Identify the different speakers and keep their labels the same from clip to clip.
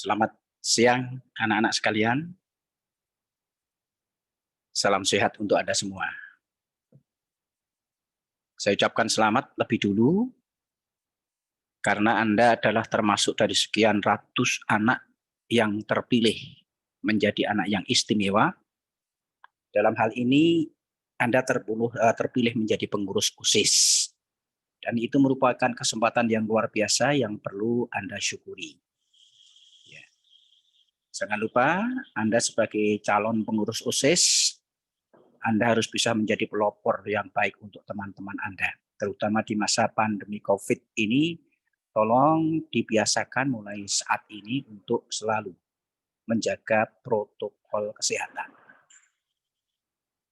Speaker 1: Selamat siang anak-anak sekalian. Salam sehat untuk Anda semua. Saya ucapkan selamat lebih dulu karena Anda adalah termasuk dari sekian ratus anak yang terpilih menjadi anak yang istimewa. Dalam hal ini Anda terpilih menjadi pengurus OSIS. Dan itu merupakan kesempatan yang luar biasa yang perlu Anda syukuri. Ya. Jangan lupa Anda sebagai calon pengurus OSIS, Anda harus bisa menjadi pelopor yang baik untuk teman-teman Anda. Terutama di masa pandemi COVID ini, tolong dibiasakan mulai saat ini untuk selalu menjaga protokol kesehatan.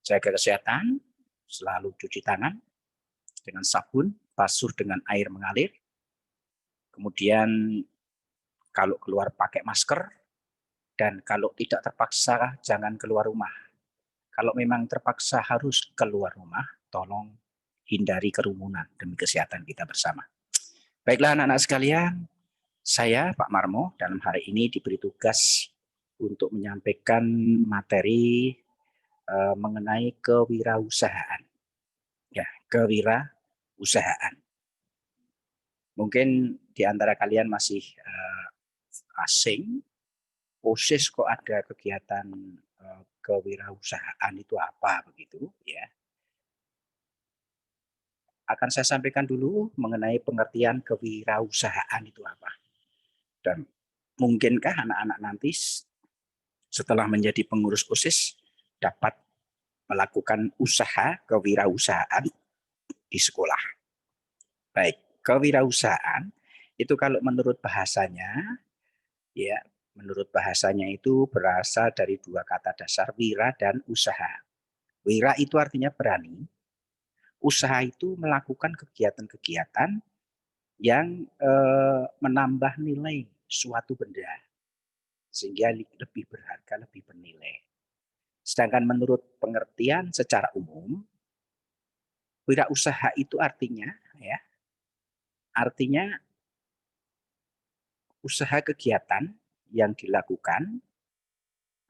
Speaker 1: Jaga kesehatan, selalu cuci tangan dengan sabun, basuh dengan air mengalir. Kemudian kalau keluar pakai masker, dan kalau tidak terpaksa jangan keluar rumah. Kalau memang terpaksa harus keluar rumah, tolong hindari kerumunan demi kesehatan kita bersama. Baiklah anak-anak sekalian, saya Pak Marmo dalam hari ini diberi tugas untuk menyampaikan materi mengenai kewirausahaan. Ya, kewirausahaan. Mungkin di antara kalian masih asing, OSIS kok ada kegiatan kewirausahaan itu apa begitu ya. Akan saya sampaikan dulu mengenai pengertian kewirausahaan itu apa. Dan mungkinkah anak-anak nanti setelah menjadi pengurus OSIS dapat melakukan usaha kewirausahaan di sekolah. Baik, kewirausahaan itu kalau menurut bahasanya, ya, menurut bahasanya itu berasal dari dua kata dasar, wira dan usaha. Wira itu artinya berani, usaha itu melakukan kegiatan-kegiatan yang menambah nilai suatu benda sehingga lebih berharga, lebih bernilai. Sedangkan menurut pengertian secara umum, wirausaha itu artinya usaha kegiatan yang dilakukan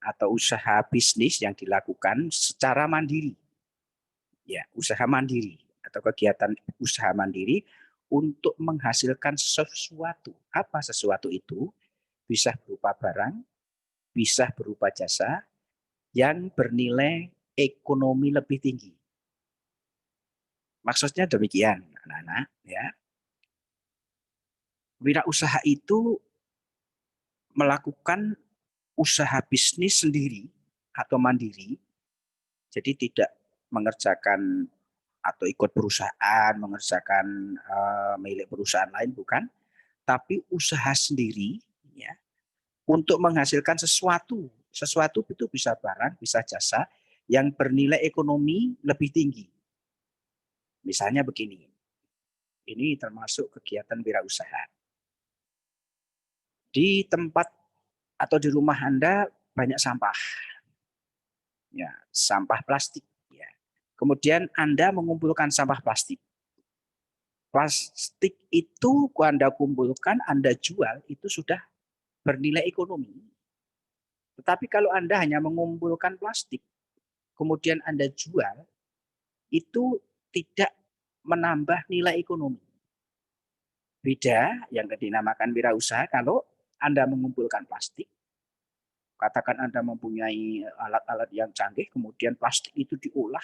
Speaker 1: atau usaha bisnis yang dilakukan secara mandiri. Ya, usaha mandiri atau kegiatan usaha mandiri untuk menghasilkan sesuatu. Apa sesuatu itu? Bisa berupa barang, bisa berupa jasa yang bernilai ekonomi lebih tinggi. Maksudnya demikian, anak-anak, ya. Wirausaha itu melakukan usaha bisnis sendiri atau mandiri, jadi tidak mengerjakan atau ikut perusahaan, mengerjakan milik perusahaan lain, bukan, tapi usaha sendiri, ya, untuk menghasilkan sesuatu. Sesuatu itu bisa barang, bisa jasa yang bernilai ekonomi lebih tinggi. Misalnya begini, ini termasuk kegiatan wirausaha. Di tempat atau di rumah Anda banyak sampah, ya, sampah plastik. Ya. Kemudian Anda mengumpulkan sampah plastik. Plastik itu Anda kumpulkan, Anda jual, itu sudah bernilai ekonomi. Tetapi kalau Anda hanya mengumpulkan plastik, kemudian Anda jual, itu tidak menambah nilai ekonomi. Beda yang dinamakan wirausaha kalau Anda mengumpulkan plastik, katakan Anda mempunyai alat-alat yang canggih, kemudian plastik itu diolah,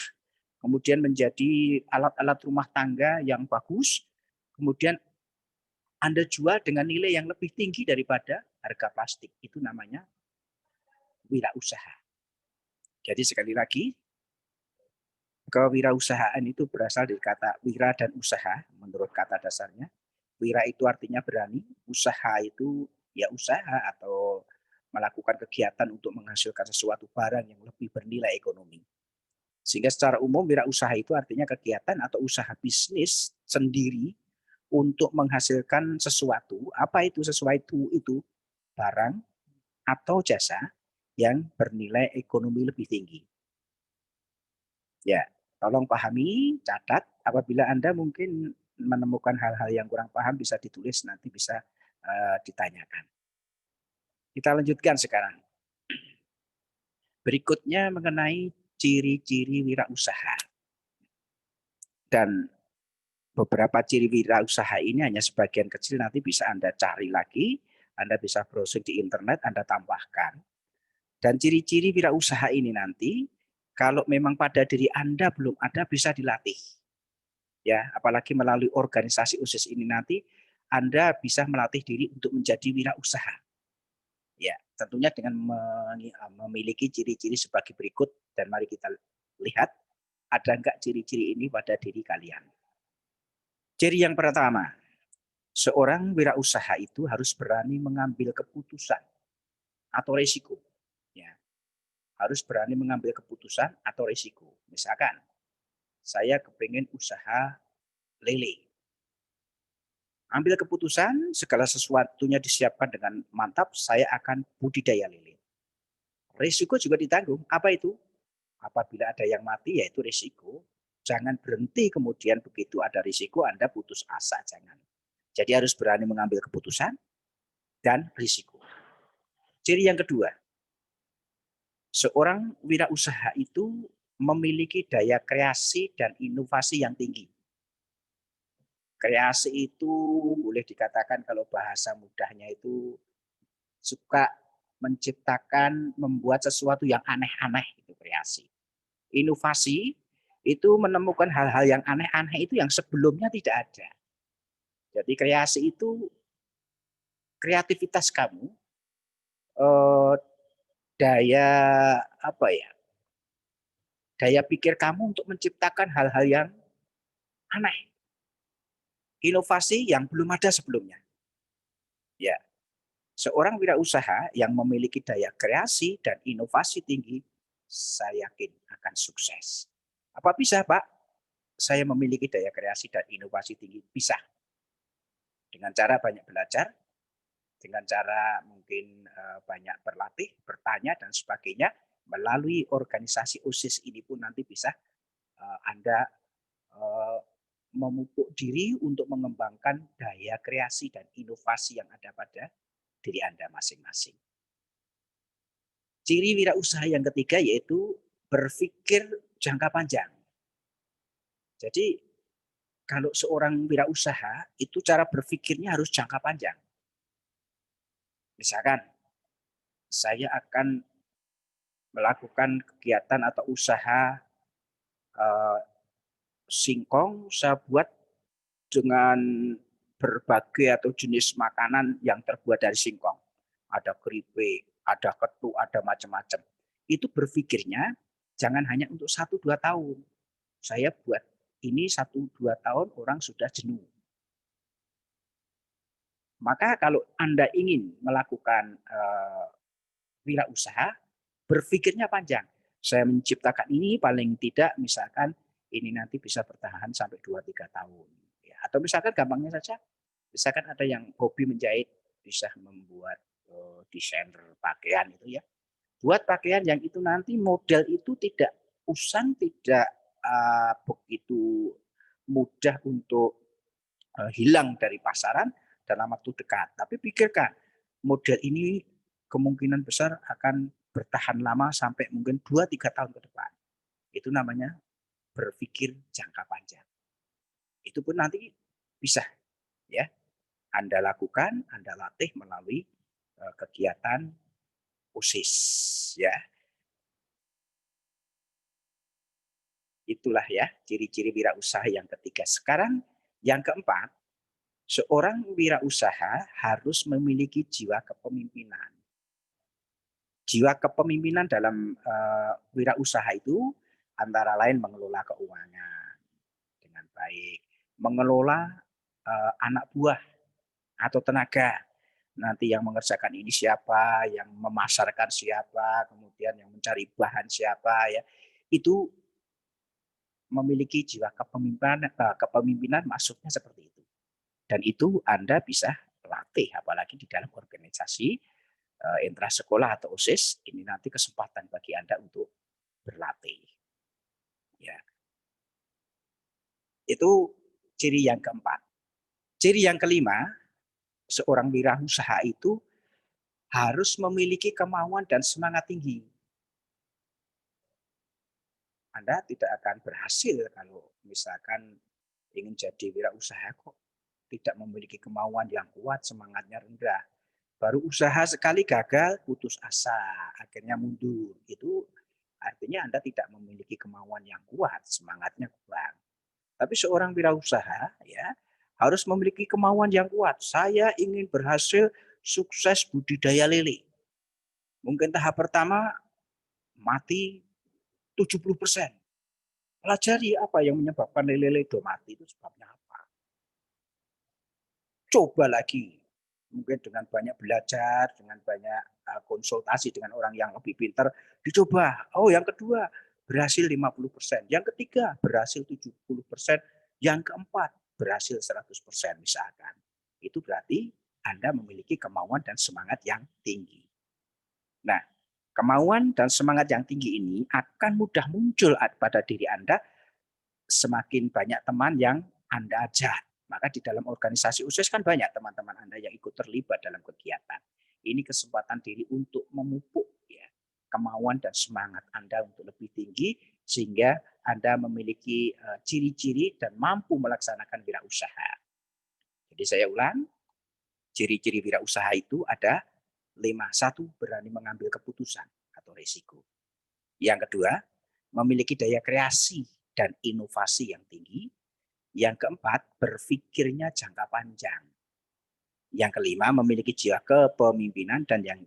Speaker 1: kemudian menjadi alat-alat rumah tangga yang bagus, kemudian Anda jual dengan nilai yang lebih tinggi daripada harga plastik. Itu namanya wirausaha. Jadi sekali lagi, kewirausahaan itu berasal dari kata wira dan usaha menurut kata dasarnya. Wira itu artinya berani, usaha itu ya usaha atau melakukan kegiatan untuk menghasilkan sesuatu barang yang lebih bernilai ekonomi. Sehingga secara umum wirausaha itu artinya kegiatan atau usaha bisnis sendiri untuk menghasilkan sesuatu. Apa itu sesuatu itu? Barang atau jasa yang bernilai ekonomi lebih tinggi. Ya, tolong pahami, catat. Apabila Anda mungkin menemukan hal-hal yang kurang paham bisa ditulis, nanti bisa ditanyakan. Kita lanjutkan sekarang. Berikutnya mengenai ciri-ciri wirausaha. Dan beberapa ciri wirausaha ini hanya sebagian kecil, nanti bisa Anda cari lagi, Anda bisa browsing di internet, Anda tambahkan. Dan ciri-ciri wirausaha ini nanti, kalau memang pada diri Anda belum ada, bisa dilatih. Ya, apalagi melalui organisasi OSIS ini nanti, Anda bisa melatih diri untuk menjadi wirausaha. Ya, tentunya dengan memiliki ciri-ciri sebagai berikut, dan mari kita lihat, ada enggak ciri-ciri ini pada diri kalian. Ciri yang pertama, seorang wirausaha itu harus berani mengambil keputusan atau risiko. Ya, harus berani mengambil keputusan atau risiko. Misalkan, saya kepingin usaha lele. Ambil keputusan, segala sesuatunya disiapkan dengan mantap, saya akan budidaya lele. Risiko juga ditanggung. Apa itu? Apabila ada yang mati, yaitu risiko. Jangan berhenti kemudian begitu ada risiko, Anda putus asa. Jangan. Jadi harus berani mengambil keputusan dan risiko. Ciri yang kedua, seorang wirausaha itu memiliki daya kreasi dan inovasi yang tinggi. Kreasi itu boleh dikatakan kalau bahasa mudahnya itu suka menciptakan, membuat sesuatu yang aneh-aneh, itu kreasi. Inovasi itu menemukan hal-hal yang aneh-aneh itu yang sebelumnya tidak ada. Jadi kreasi itu kreativitas kamu, daya apa ya? Daya pikir kamu untuk menciptakan hal-hal yang aneh. Inovasi yang belum ada sebelumnya. Ya, seorang wirausaha yang memiliki daya kreasi dan inovasi tinggi, saya yakin akan sukses. Apa bisa, Pak? Saya memiliki daya kreasi dan inovasi tinggi. Bisa. Dengan cara banyak belajar, dengan cara mungkin banyak berlatih, bertanya, dan sebagainya. Melalui organisasi OSIS ini pun nanti bisa Anda memupuk diri untuk mengembangkan daya kreasi dan inovasi yang ada pada diri Anda masing-masing. Ciri wirausaha yang ketiga yaitu berpikir jangka panjang. Jadi kalau seorang wirausaha itu cara berpikirnya harus jangka panjang. Misalkan saya akan melakukan kegiatan atau usaha singkong, saya buat dengan berbagai atau jenis makanan yang terbuat dari singkong. Ada keripik, ada ketuk, ada macam-macam. Itu berpikirnya jangan hanya untuk 1-2 tahun. Saya buat ini 1-2 tahun orang sudah jenuh. Maka kalau Anda ingin melakukan wirausaha, berpikirnya panjang. Saya menciptakan ini paling tidak misalkan ini nanti bisa bertahan sampai 2-3 tahun. Ya, atau misalkan gampangnya saja, misalkan ada yang hobi menjahit, bisa membuat desainer pakaian itu ya. Buat pakaian yang itu nanti model itu tidak usang, tidak begitu mudah untuk hilang dari pasaran dalam waktu dekat. Tapi pikirkan, model ini kemungkinan besar akan bertahan lama sampai mungkin 2-3 tahun ke depan. Itu namanya berpikir jangka panjang. Itu pun nanti bisa ya Anda lakukan, Anda latih melalui kegiatan OSIS ya. Itulah ya ciri-ciri wirausaha yang ketiga. Sekarang yang keempat, seorang wirausaha harus memiliki jiwa kepemimpinan. Jiwa kepemimpinan dalam wirausaha itu antara lain mengelola keuangan dengan baik, mengelola anak buah atau tenaga. Nanti yang mengerjakan ini siapa, yang memasarkan siapa, kemudian yang mencari bahan siapa ya. Itu memiliki jiwa kepemimpinan maksudnya seperti itu. Dan itu Anda bisa latih apalagi di dalam organisasi intrasekolah atau OSIS, ini nanti kesempatan bagi Anda untuk berlatih. Ya. Itu ciri yang keempat. Ciri yang kelima, seorang wirausaha itu harus memiliki kemauan dan semangat tinggi. Anda tidak akan berhasil kalau misalkan ingin jadi wirausaha kok tidak memiliki kemauan yang kuat, semangatnya rendah. Baru usaha sekali gagal, putus asa, akhirnya mundur. Itu artinya Anda tidak memiliki kemauan yang kuat, semangatnya kurang. Tapi seorang wirausaha ya harus memiliki kemauan yang kuat. Saya ingin berhasil sukses budidaya lele. Mungkin tahap pertama mati 70%. Pelajari apa yang menyebabkan lele itu mati, itu sebabnya apa. Coba lagi, mungkin dengan banyak belajar, dengan banyak konsultasi dengan orang yang lebih pintar, dicoba. Oh, yang kedua berhasil 50%, yang ketiga berhasil 70%, yang keempat berhasil 100% misalkan. Itu berarti Anda memiliki kemauan dan semangat yang tinggi. Nah, kemauan dan semangat yang tinggi ini akan mudah muncul pada diri Anda semakin banyak teman yang Anda ajak. Maka di dalam organisasi USIS kan banyak teman-teman Anda yang ikut terlibat dalam kegiatan. Ini kesempatan diri untuk memupuk ya, kemauan dan semangat Anda untuk lebih tinggi sehingga Anda memiliki ciri-ciri dan mampu melaksanakan wirausaha. Jadi saya ulang, ciri-ciri wirausaha itu ada 5. 1, berani mengambil keputusan atau risiko. Yang kedua, memiliki daya kreasi dan inovasi yang tinggi. Yang keempat, berpikirnya jangka panjang. Yang kelima, memiliki jiwa kepemimpinan dan yang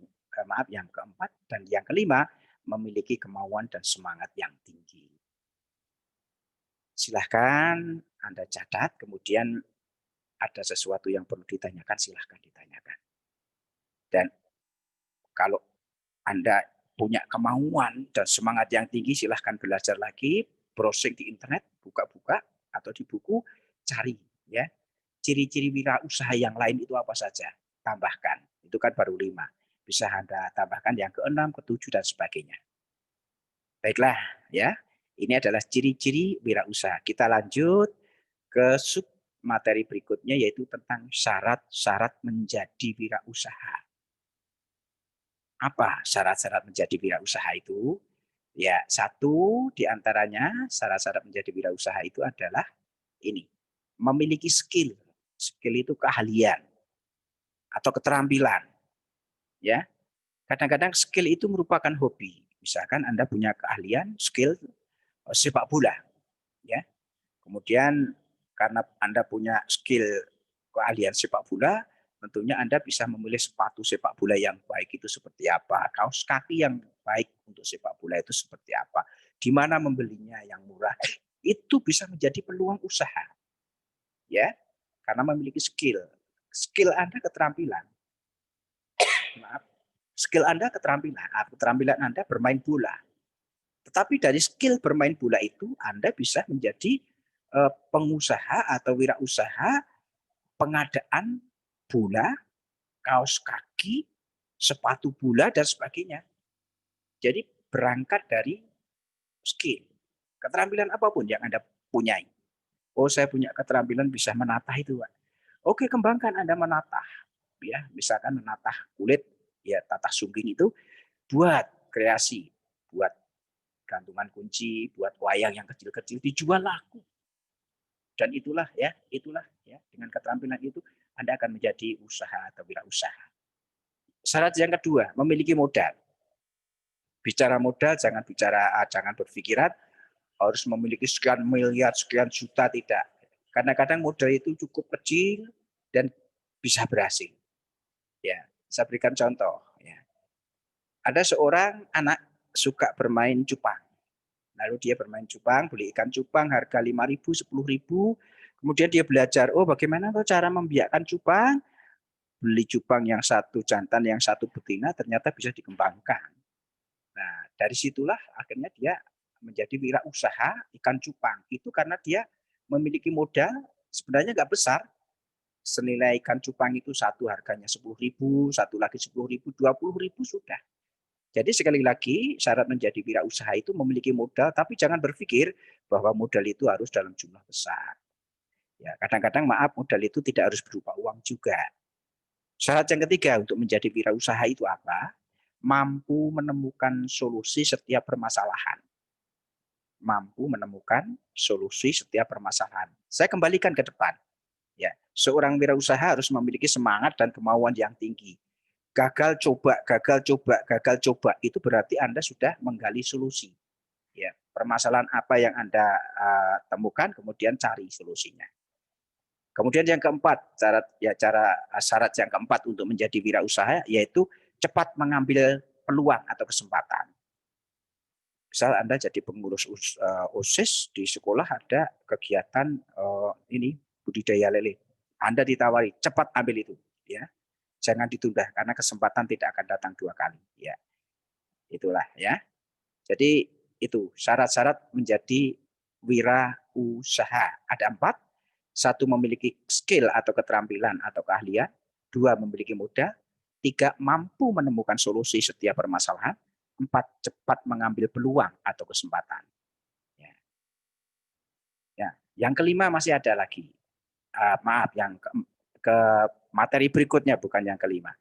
Speaker 1: keempat dan yang kelima, memiliki kemauan dan semangat yang tinggi. Silahkan Anda catat, kemudian ada sesuatu yang perlu ditanyakan, silahkan ditanyakan. Dan kalau Anda punya kemauan dan semangat yang tinggi, silahkan belajar lagi, browsing di internet, buka-buka, atau di buku, cari ya. Ciri-ciri wirausaha yang lain itu apa saja? Tambahkan. Itu kan baru 5. Bisa Anda tambahkan yang ke-6, ke-7, dan sebagainya. Baiklah ya. Ini adalah ciri-ciri wirausaha. Kita lanjut ke sub materi berikutnya yaitu tentang syarat-syarat menjadi wirausaha. Apa syarat-syarat menjadi wirausaha itu? Ya, satu di antaranya syarat-syarat menjadi wirausaha itu adalah ini, memiliki skill. Skill itu keahlian atau keterampilan. Ya, kadang-kadang skill itu merupakan hobi. Misalkan Anda punya keahlian, skill sepak bola, ya. Kemudian karena Anda punya skill keahlian sepak bola, tentunya Anda bisa memilih sepatu sepak bola yang baik itu seperti apa, kaos kaki yang baik untuk sepak bola itu seperti apa, di mana membelinya yang murah. Itu bisa menjadi peluang usaha. Ya, karena memiliki skill. Skill Anda keterampilan. Maaf. Skill Anda keterampilan Anda bermain bola. Tetapi dari skill bermain bola itu Anda bisa menjadi pengusaha atau wirausaha pengadaan bola, kaos kaki, sepatu bola dan sebagainya. Jadi berangkat dari skill. Keterampilan apapun yang Anda punyai. Oh, saya punya keterampilan bisa menatah itu, Pak. Oke, kembangkan Anda menatah. Ya, misalkan menatah kulit, ya tatah sungging itu buat kreasi, buat gantungan kunci, buat wayang yang kecil-kecil dijual laku. Dan itulah ya dengan keterampilan itu Anda akan menjadi usaha atau wirausaha. Syarat yang kedua, memiliki modal. Bicara modal jangan berpikiran harus memiliki sekian miliar, sekian juta, tidak. Kadang-kadang modal itu cukup kecil dan bisa berhasil. Ya, saya berikan contoh ya. Ada seorang anak suka bermain cupang. Lalu dia bermain cupang, beli ikan cupang harga 5.000, 10.000. Kemudian dia belajar, oh bagaimana tuh cara membiakkan cupang. Beli cupang yang satu jantan, yang satu betina, ternyata bisa dikembangkan. Nah, dari situlah akhirnya dia menjadi wirausaha ikan cupang. Itu karena dia memiliki modal sebenarnya nggak besar. Senilai ikan cupang itu satu harganya 10.000, satu lagi 10.000, 20.000 sudah. Jadi sekali lagi syarat menjadi wirausaha itu memiliki modal, tapi jangan berpikir bahwa modal itu harus dalam jumlah besar. Ya, kadang-kadang maaf modal itu tidak harus berupa uang juga. Syarat yang ketiga untuk menjadi wirausaha itu apa? Mampu menemukan solusi setiap permasalahan. Mampu menemukan solusi setiap permasalahan. Saya kembalikan ke depan. Ya, seorang wirausaha harus memiliki semangat dan kemauan yang tinggi. Gagal coba, gagal coba, gagal coba itu berarti Anda sudah menggali solusi. Ya, permasalahan apa yang Anda temukan, kemudian cari solusinya. Kemudian yang keempat, syarat yang keempat untuk menjadi wirausaha yaitu cepat mengambil peluang atau kesempatan. Misal Anda jadi pengurus OSIS di sekolah, ada kegiatan ini budidaya lele. Anda ditawari, cepat ambil itu, ya. Jangan ditunda karena kesempatan tidak akan datang dua kali, ya. Itulah ya. Jadi itu syarat-syarat menjadi wirausaha. Ada 4. 1 memiliki skill atau keterampilan atau keahlian. 2 memiliki modal. 3 mampu menemukan solusi setiap permasalahan. 4 cepat mengambil peluang atau kesempatan. Ya. Ya. Yang kelima masih ada lagi. Maaf, yang ke materi berikutnya, bukan yang kelima.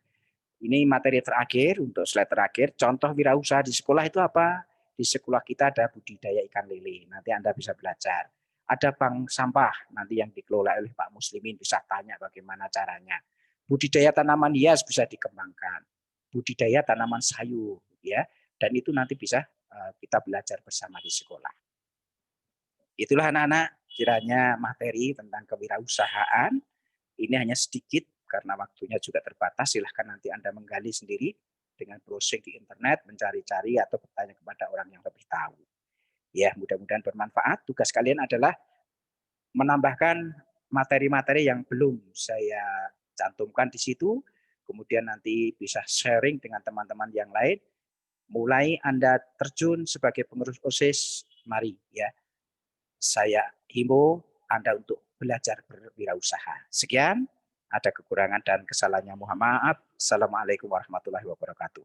Speaker 1: Ini materi terakhir, untuk slide terakhir. Contoh wirausaha di sekolah itu apa? Di sekolah kita ada budidaya ikan lele. Nanti Anda bisa belajar. Ada bank sampah nanti yang dikelola oleh Pak Muslimin, bisa tanya bagaimana caranya. Budidaya tanaman hias bisa dikembangkan. Budidaya tanaman sayur, ya. Dan itu nanti bisa kita belajar bersama di sekolah. Itulah anak-anak kiranya materi tentang kewirausahaan. Ini hanya sedikit karena waktunya juga terbatas. Silahkan nanti Anda menggali sendiri dengan browsing di internet, mencari-cari atau bertanya kepada orang yang lebih tahu. Ya, mudah-mudahan bermanfaat. Tugas kalian adalah menambahkan materi-materi yang belum saya cantumkan di situ. Kemudian nanti bisa sharing dengan teman-teman yang lain. Mulai Anda terjun sebagai pengurus OSIS, mari ya. Saya himbau Anda untuk belajar berwirausaha. Sekian, ada kekurangan dan kesalahannya mohon maaf. Assalamualaikum warahmatullahi wabarakatuh.